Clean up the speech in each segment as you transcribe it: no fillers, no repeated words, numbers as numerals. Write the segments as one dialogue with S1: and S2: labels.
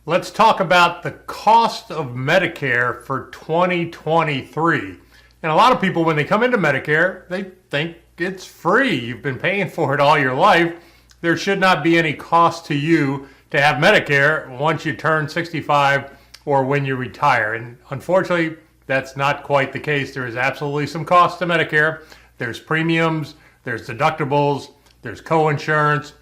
S1: Let's talk about the cost of Medicare for 2023. And a lot of people, when they come into Medicare, they think it's free. You've been paying for it all your life. There should not be any cost to you to have Medicare once you turn 65 or when you retire. And unfortunately, that's not quite the case. There is absolutely some cost to Medicare. There's premiums, there's deductibles, there's co-insurance,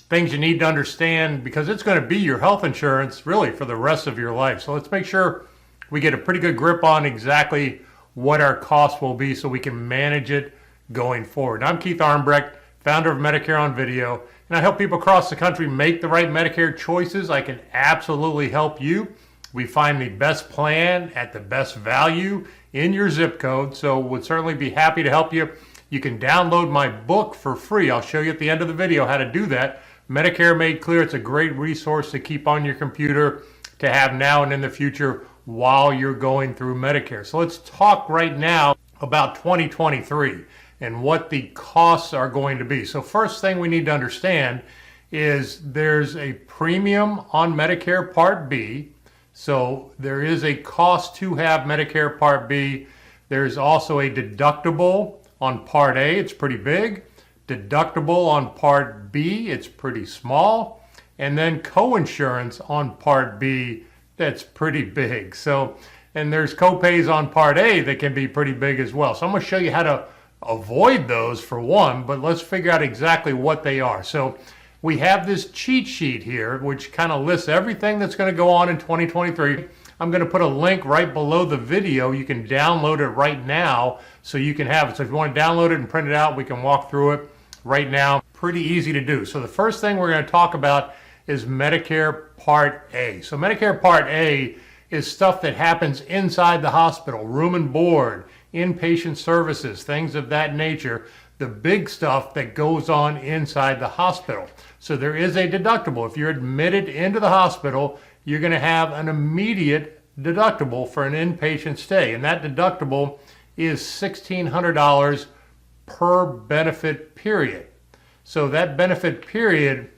S1: things you need to understand because it's going to be your health insurance really for the rest of your life. So let's make sure we get a pretty good grip on exactly what our costs will be so we can manage it going forward. I'm Keith Armbrecht, founder of Medicare on Video, and I help people across the country make the right Medicare choices. I can absolutely help you. We find the best plan at the best value in your zip code, so would certainly be happy to help you. You can download my book for free. I'll show you at the end of the video how to do that. Medicare Made Clear, it's a great resource to keep on your computer to have now and in the future while you're going through Medicare. So let's talk right now about 2023 and what the costs are going to be. So first thing we need to understand is there's a premium on Medicare Part B. So there is a cost to have Medicare Part B. There's also a deductible on Part A, it's pretty big. Deductible on Part B, it's pretty small. And then co-insurance on Part B, that's pretty big. So, and there's copays on Part A that can be pretty big as well. So I'm going to show you how to avoid those for one, but let's figure out exactly what they are. So we have this cheat sheet here, which kind of lists everything that's going to go on in 2023. I'm going to put a link right below the video. You can download it right now so you can have it. So if you want to download it and print it out, we can walk through it right now. Pretty easy to do. So the first thing we're going to talk about is Medicare Part A. So Medicare Part A is stuff that happens inside the hospital, room and board, inpatient services, things of that nature, the big stuff that goes on inside the hospital. So there is a deductible. If you're admitted into the hospital, you're going to have an immediate deductible for an inpatient stay. And that deductible is $1,600 per benefit period. So that benefit period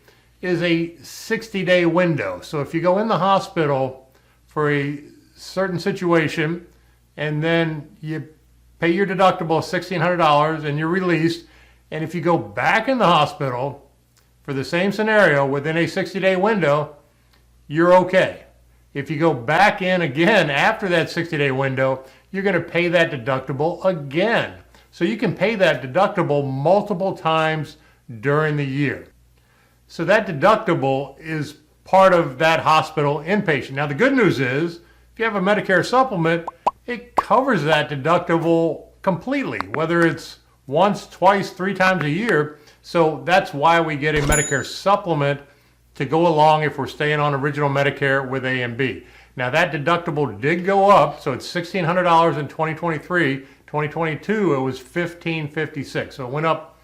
S1: is a 60-day window. So if you go in the hospital for a certain situation and then you pay your deductible of $1,600 and you're released, and if you go back in the hospital for the same scenario within a 60-day window, you're okay. If you go back in again after that 60-day window, you're going to pay that deductible again. So you can pay that deductible multiple times during the year. So that deductible is part of that hospital inpatient. Now the good news is, if you have a Medicare supplement, it covers that deductible completely, whether it's once, twice, 3 times a year. So that's why we get a Medicare supplement to go along if we're staying on original Medicare with A and B. Now that deductible did go up, so it's $1,600 in 2023. 2022, it was $1,556. So it went up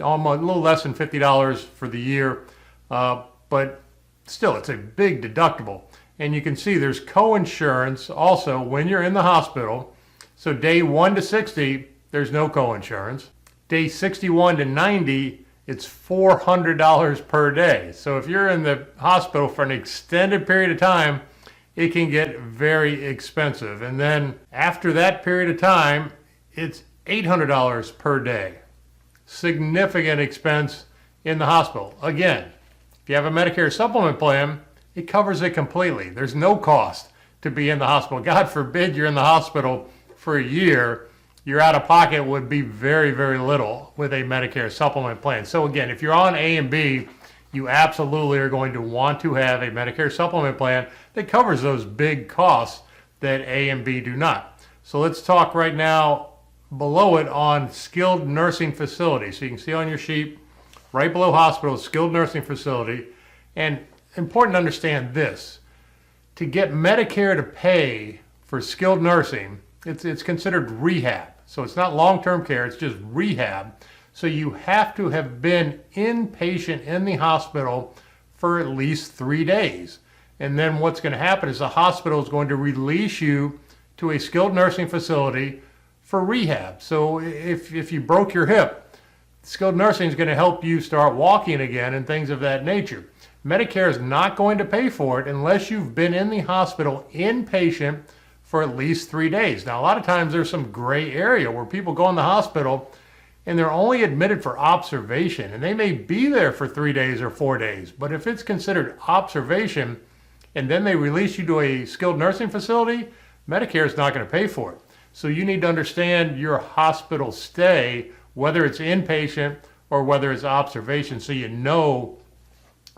S1: almost a little less than $50 for the year, but still, it's a big deductible. And you can see there's co-insurance also when you're in the hospital. So day 1 to 60, there's no co-insurance. Day 61 to 90, it's $400 per day. So if you're in the hospital for an extended period of time, it can get very expensive. And then after that period of time, it's $800 per day. Significant expense in the hospital. Again, if you have a Medicare supplement plan, it covers it completely. There's no cost to be in the hospital. God forbid you're in the hospital for a year. Your out-of-pocket would be very, very little with a Medicare supplement plan. So again, if you're on A and B, you absolutely are going to want to have a Medicare supplement plan that covers those big costs that A and B do not. So let's talk right now below it on skilled nursing facility. So you can see on your sheet, right below hospital, skilled nursing facility. And important to understand this, to get Medicare to pay for skilled nursing, it's considered rehab. So it's not long-term care, it's just rehab. So you have to have been inpatient in the hospital for at least 3 days. And then what's going to happen is the hospital is going to release you to a skilled nursing facility for rehab. So if you broke your hip, skilled nursing is going to help you start walking again and things of that nature. Medicare is not going to pay for it unless you've been in the hospital inpatient for at least 3 days. Now, a lot of times there's some gray area where people go in the hospital and they're only admitted for observation, and they may be there for 3 days or 4 days. But if it's considered observation and then they release you to a skilled nursing facility, Medicare is not going to pay for it. So you need to understand your hospital stay, whether it's inpatient or whether it's observation, so you know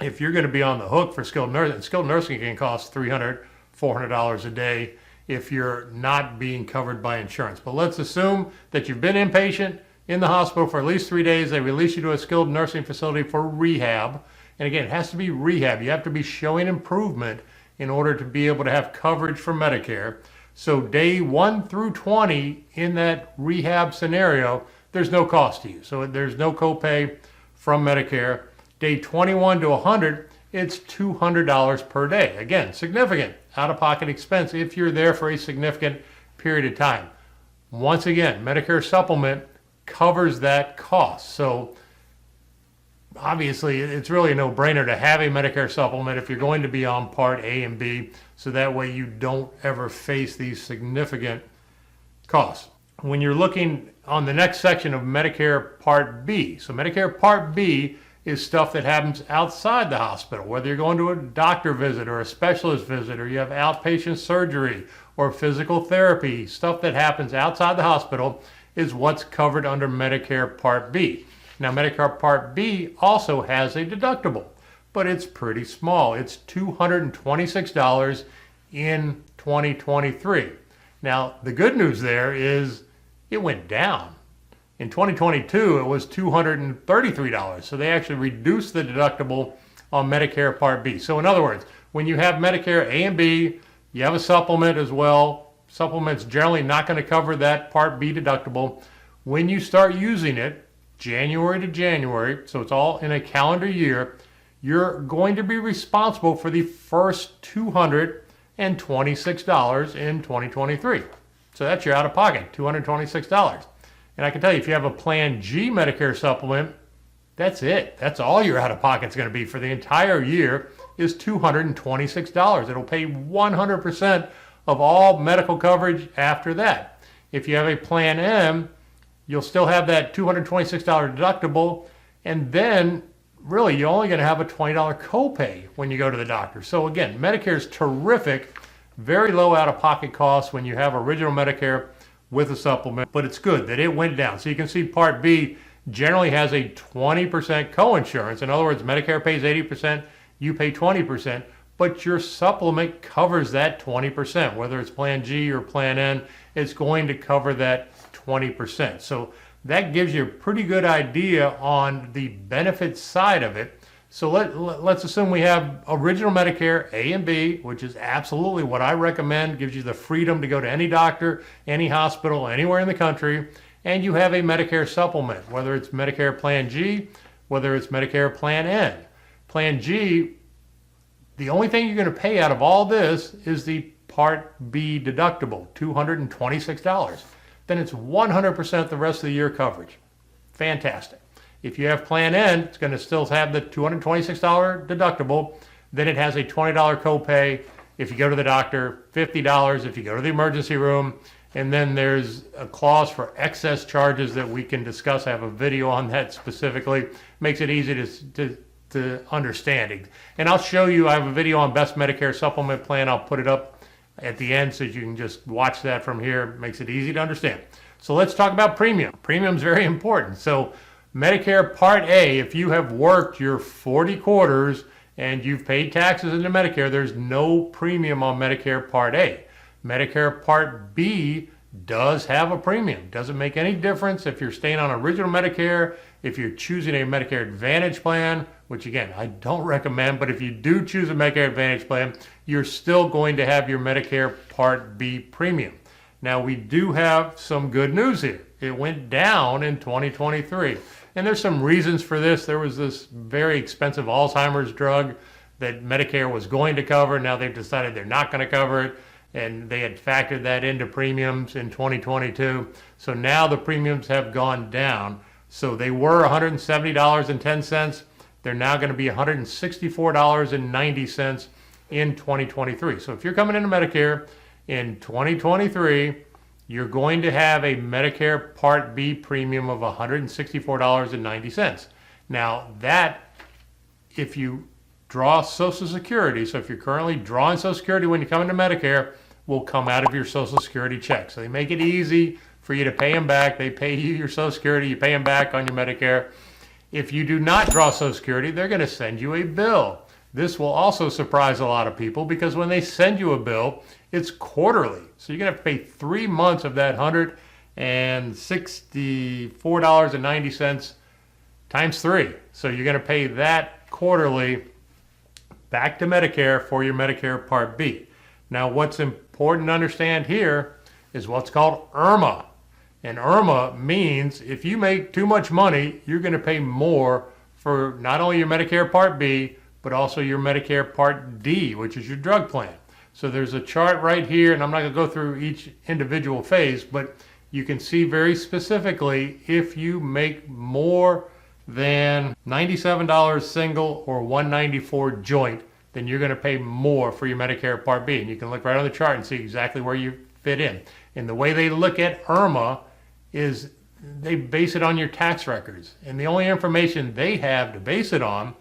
S1: if you're going to be on the hook for skilled nursing. Skilled nursing can cost $300, $400 a day if you're not being covered by insurance. But let's assume that you've been inpatient in the hospital for at least 3 days. They release you to a skilled nursing facility for rehab. And again, it has to be rehab. You have to be showing improvement in order to be able to have coverage for Medicare. So day 1 through 20 in that rehab scenario, there's no cost to you. So there's no copay from Medicare. Day 21 to 100, it's $200 per day. Again, significant out-of-pocket expense if you're there for a significant period of time. Once again, Medicare supplement covers that cost. So obviously, it's really a no-brainer to have a Medicare supplement if you're going to be on Part A and B, so that way you don't ever face these significant costs. When you're looking on the next section of Medicare Part B, so Medicare Part B is stuff that happens outside the hospital, whether you're going to a doctor visit or a specialist visit, or you have outpatient surgery or physical therapy. Stuff that happens outside the hospital is what's covered under Medicare Part B. Now, Medicare Part B also has a deductible, but it's pretty small. It's $226 in 2023. Now, the good news there is it went down. In 2022, it was $233. So they actually reduced the deductible on Medicare Part B. So in other words, when you have Medicare A and B, you have a supplement as well. Supplement's generally not going to cover that Part B deductible. When you start using it, January to January, so it's all in a calendar year, you're going to be responsible for the first $226 in 2023. So that's your out-of-pocket, $226. And I can tell you, if you have a Plan G Medicare supplement, that's it. That's all your out-of-pocket's going to be for the entire year is $226. It'll pay 100% of all medical coverage after that. If you have a Plan M, you'll still have that $226 deductible, and then really you're only going to have a $20 copay when you go to the doctor. So again, Medicare is terrific, very low out-of-pocket costs when you have original Medicare with a supplement, but it's good that it went down. So you can see Part B generally has a 20% coinsurance. In other words, Medicare pays 80%, you pay 20%, but your supplement covers that 20%. Whether it's Plan G or Plan N, it's going to cover that 20%. So that gives you a pretty good idea on the benefit side of it. So let's assume we have original Medicare A and B, which is absolutely what I recommend. Gives you the freedom to go to any doctor, any hospital, anywhere in the country. And you have a Medicare supplement, whether it's Medicare Plan G, whether it's Medicare Plan N. Plan G, the only thing you're going to pay out of all this is the Part B deductible, $226. Then it's 100% the rest of the year coverage. Fantastic. If you have Plan N, it's going to still have the $226 deductible. Then it has a $20 copay if you go to the doctor, $50 if you go to the emergency room. And then there's a clause for excess charges that we can discuss. I have a video on that specifically. Makes it easy to understand. And I'll show you, I have a video on Best Medicare Supplement Plan. I'll put it up at the end so you can just watch that from here. Makes it easy to understand. So let's talk about premium. Premium is very important. So Medicare Part A, if you have worked your 40 quarters and you've paid taxes into Medicare, there's no premium on Medicare Part A. Medicare Part B does have a premium. Doesn't make any difference if you're staying on original Medicare, if you're choosing a Medicare Advantage plan, which again, I don't recommend, but if you do choose a Medicare Advantage plan, you're still going to have your Medicare Part B premium. Now, we do have some good news here. It went down in 2023. And there's some reasons for this. There was this very expensive Alzheimer's drug that Medicare was going to cover. Now they've decided they're not going to cover it. And they had factored that into premiums in 2022. So now the premiums have gone down. So they were $170.10. they're now going to be $164.90 in 2023. So if you're coming into Medicare in 2023, you're going to have a Medicare Part B premium of $164.90. Now that, if you draw Social Security, so if you're currently drawing Social Security when you come into Medicare, will come out of your Social Security check. So they make it easy for you to pay them back. They pay you your Social Security, you pay them back on your Medicare. If you do not draw Social Security, they're going to send you a bill. This will also surprise a lot of people because when they send you a bill, it's quarterly. So you're going to have to pay 3 months of that $164.90 times 3. So you're going to pay that quarterly back to Medicare for your Medicare Part B. Now, what's important to understand here is what's called IRMA. And IRMA means if you make too much money, you're going to pay more for not only your Medicare Part B, but also your Medicare Part D, which is your drug plan. So there's a chart right here, and I'm not going to go through each individual phase, but you can see very specifically if you make more than $97 single or $194 joint, then you're going to pay more for your Medicare Part B. And you can look right on the chart and see exactly where you fit in. And the way they look at IRMA is they base it on your tax records. And the only information they have to base it on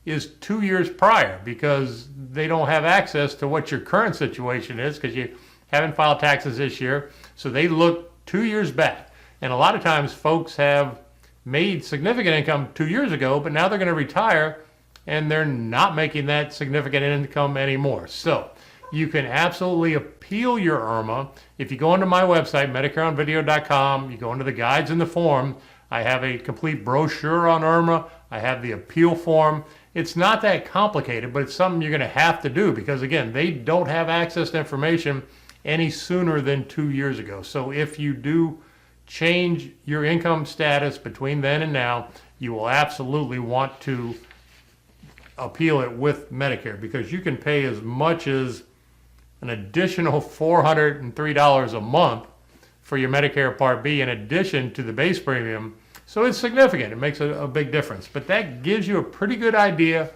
S1: is 2 years prior, because they don't have access to what your current situation is because you haven't filed taxes this year. So they look 2 years back. And a lot of times folks have made significant income 2 years ago, but now they're going to retire and they're not making that significant income anymore. So you can absolutely appeal your IRMA. If you go onto my website, MedicareOnVideo.com, you go into the guides and the form, I have a complete brochure on IRMA. I have the appeal form. It's not that complicated, but it's something you're going to have to do because, again, they don't have access to information any sooner than 2 years ago. So if you do change your income status between then and now, you will absolutely want to appeal it with Medicare because you can pay as much as an additional $403 a month for your Medicare Part B in addition to the base premium. So it's significant. It makes a big difference. But that gives you a pretty good idea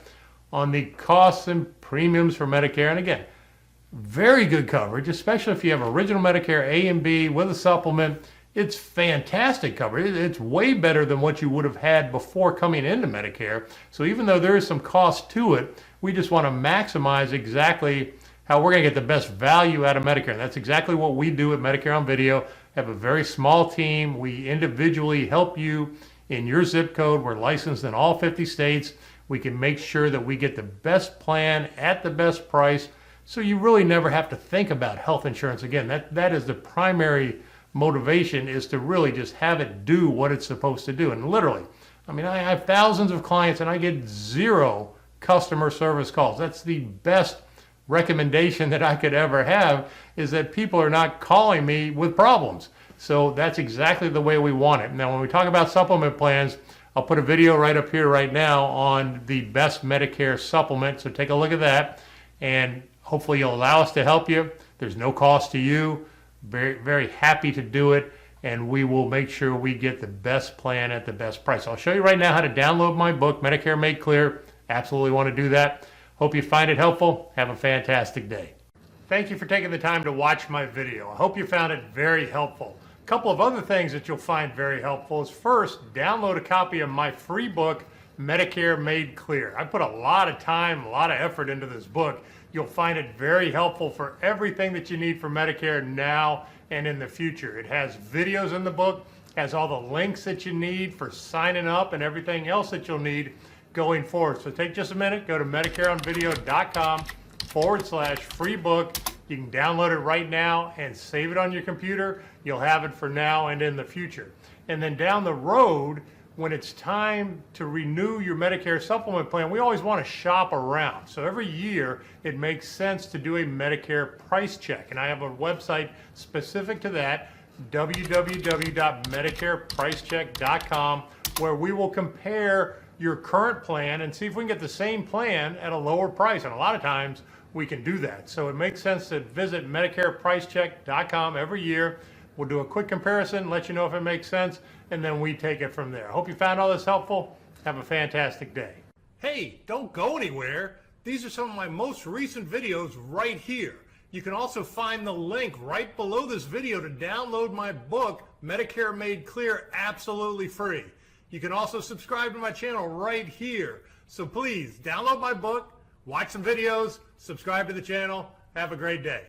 S1: on the costs and premiums for Medicare. And again, very good coverage, especially if you have original Medicare A and B with a supplement. It's fantastic coverage. It's way better than what you would have had before coming into Medicare. So even though there is some cost to it, we just want to maximize exactly how we're going to get the best value out of Medicare. And that's exactly what we do at Medicare on Video. Have a very small team. We individually help you in your zip code. We're licensed in all 50 states. We can make sure that we get the best plan at the best price. So you really never have to think about health insurance again. That is the primary motivation, is to really just have it do what it's supposed to do. And literally, I mean, I have thousands of clients and I get 0 customer service calls. That's the best recommendation that I could ever have, is that people are not calling me with problems. So that's exactly the way we want it. Now, when we talk about supplement plans, I'll put a video right up here right now on the best Medicare supplement. So take a look at that and hopefully you'll allow us to help you. There's no cost to you. Very, very happy to do it, and we will make sure we get the best plan at the best price. I'll show you right now how to download my book, Medicare Made Clear. Absolutely want to do that. Hope you find it helpful. Have a fantastic day. Thank you for taking the time to watch my video. I hope you found it very helpful. A couple of other things that you'll find very helpful is, first, download a copy of my free book, Medicare Made Clear. I put a lot of time, a lot of effort into this book. You'll find it very helpful for everything that you need for Medicare now and in the future. It has videos in the book, has all the links that you need for signing up and everything else that you'll need going forward. So take just a minute, go to MedicareOnVideo.com/free book. You can download it right now and save it on your computer. You'll have it for now and in the future. And then down the road, when it's time to renew your Medicare supplement plan, we always want to shop around. So every year it makes sense to do a Medicare price check. And I have a website specific to that, www.medicarepricecheck.com, where we will compare your current plan and see if we can get the same plan at a lower price. And a lot of times we can do that. So it makes sense to visit medicarepricecheck.com every year. We'll do a quick comparison, let you know if it makes sense, and then we take it from there. I hope you found all this helpful. Have a fantastic day. Hey, don't go anywhere. These are some of my most recent videos right here. You can also find the link right below this video to download my book, Medicare Made Clear, absolutely free. You can also subscribe to my channel right here. So please, download my book, watch some videos, subscribe to the channel. Have a great day.